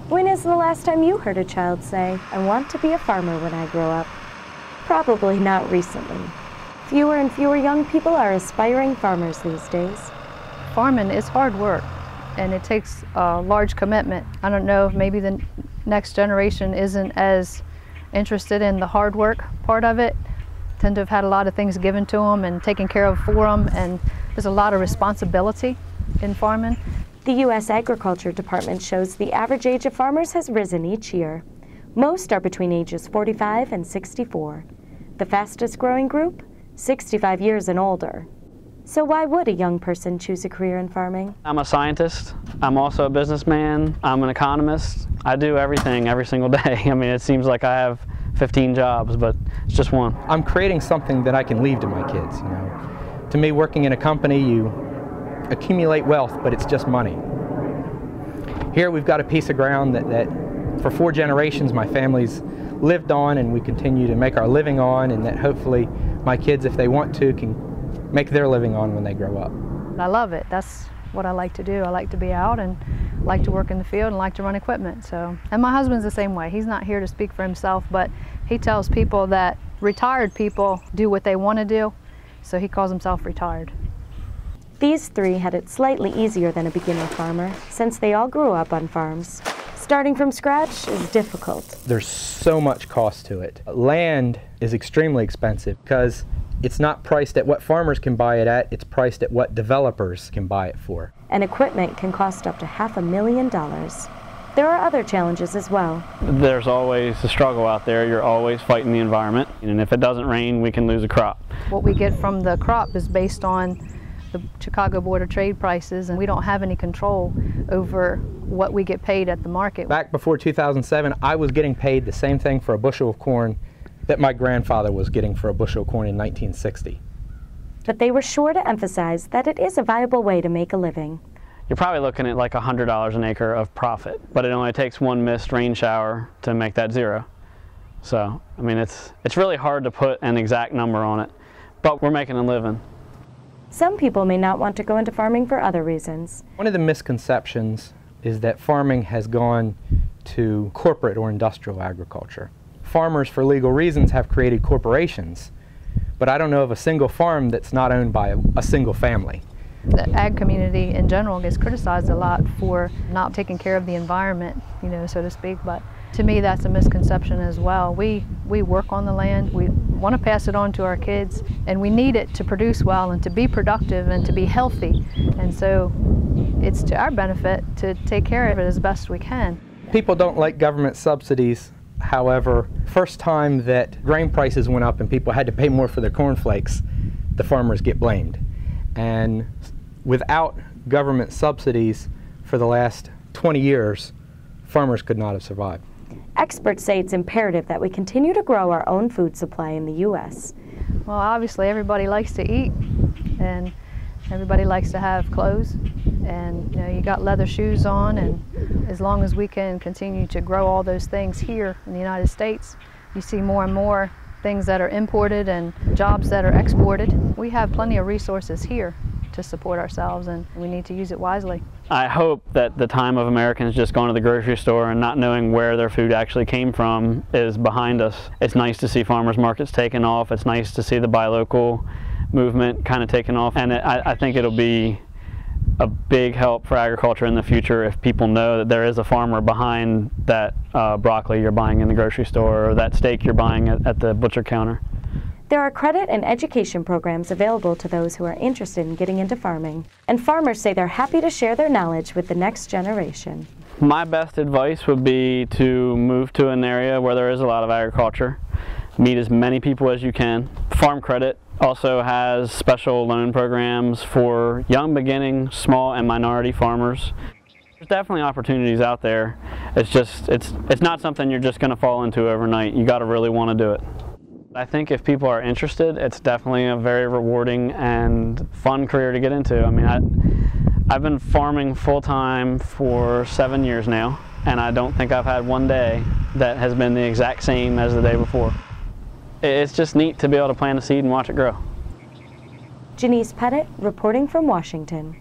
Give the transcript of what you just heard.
When is the last time you heard a child say, "I want to be a farmer when I grow up"? Probably not recently. Fewer and fewer young people are aspiring farmers these days. Farming is hard work, and it takes a large commitment. I don't know if maybe the next generation isn't as interested in the hard work part of it. Tend to have had a lot of things given to them and taken care of for them, and there's a lot of responsibility in farming. The U.S. Agriculture Department shows the average age of farmers has risen each year. Most are between ages 45 and 64. The fastest growing group, 65 years and older. So why would a young person choose a career in farming? I'm a scientist. I'm also a businessman. I'm an economist. I do everything every single day. I mean, it seems like I have 15 jobs, but it's just one. I'm creating something that I can leave to my kids, you know. To me, working in a company, you accumulate wealth, but it's just money. Here we've got a piece of ground that for 4 generations my family's lived on, and we continue to make our living on, and that hopefully my kids, if they want to, can make their living on when they grow up. I love it. That's what I like to do. I like to be out and like to work in the field and like to run equipment. And my husband's the same way. He's not here to speak for himself, but he tells people that retired people do what they want to do, so he calls himself retired. These 3 had it slightly easier than a beginner farmer, since they all grew up on farms. Starting from scratch is difficult. There's so much cost to it. Land is extremely expensive because it's not priced at what farmers can buy it at, it's priced at what developers can buy it for. And equipment can cost up to $500,000. There are other challenges as well. There's always a struggle out there. You're always fighting the environment. And if it doesn't rain, we can lose a crop. What we get from the crop is based on the Chicago Board of Trade prices, and we don't have any control over what we get paid at the market. Back before 2007, I was getting paid the same thing for a bushel of corn that my grandfather was getting for a bushel of corn in 1960. But they were sure to emphasize that it is a viable way to make a living. You're probably looking at like $100 an acre of profit, but it only takes one missed rain shower to make that zero. So, I mean, it's really hard to put an exact number on it, but we're making a living. Some people may not want to go into farming for other reasons. One of the misconceptions is that farming has gone to corporate or industrial agriculture. Farmers, for legal reasons, have created corporations, but I don't know of a single farm that's not owned by a single family. The ag community in general gets criticized a lot for not taking care of the environment, you know, so to speak, but to me that's a misconception as well. We work on the land, we want to pass it on to our kids, and we need it to produce well and to be productive and to be healthy. And so it's to our benefit to take care of it as best we can. People don't like government subsidies. However, first time that grain prices went up and people had to pay more for their cornflakes, the farmers get blamed. And without government subsidies for the last 20 years, farmers could not have survived. Experts say it's imperative that we continue to grow our own food supply in the U.S. Well, obviously everybody likes to eat, and everybody likes to have clothes, and you know, you got leather shoes on, and as long as we can continue to grow all those things here in the United States, you see more and more things that are imported and jobs that are exported. We have plenty of resources here to support ourselves, and we need to use it wisely. I hope that the time of Americans just going to the grocery store and not knowing where their food actually came from is behind us. It's nice to see farmers markets taking off. It's nice to see the buy local movement kind of taking off, and I think it'll be a big help for agriculture in the future if people know that there is a farmer behind that broccoli you're buying in the grocery store or that steak you're buying at the butcher counter. There are credit and education programs available to those who are interested in getting into farming, and farmers say they're happy to share their knowledge with the next generation. My best advice would be to move to an area where there is a lot of agriculture, meet as many people as you can. Farm Credit also has special loan programs for young, beginning, small, and minority farmers. There's definitely opportunities out there. It's just, it's not something you're just going to fall into overnight. You got to really want to do it. I think if people are interested, it's definitely a very rewarding and fun career to get into. I mean, I've been farming full-time for 7 years now, and I don't think I've had one day that has been the exact same as the day before. It's just neat to be able to plant a seed and watch it grow. Jeniece Pettitt reporting from Washington.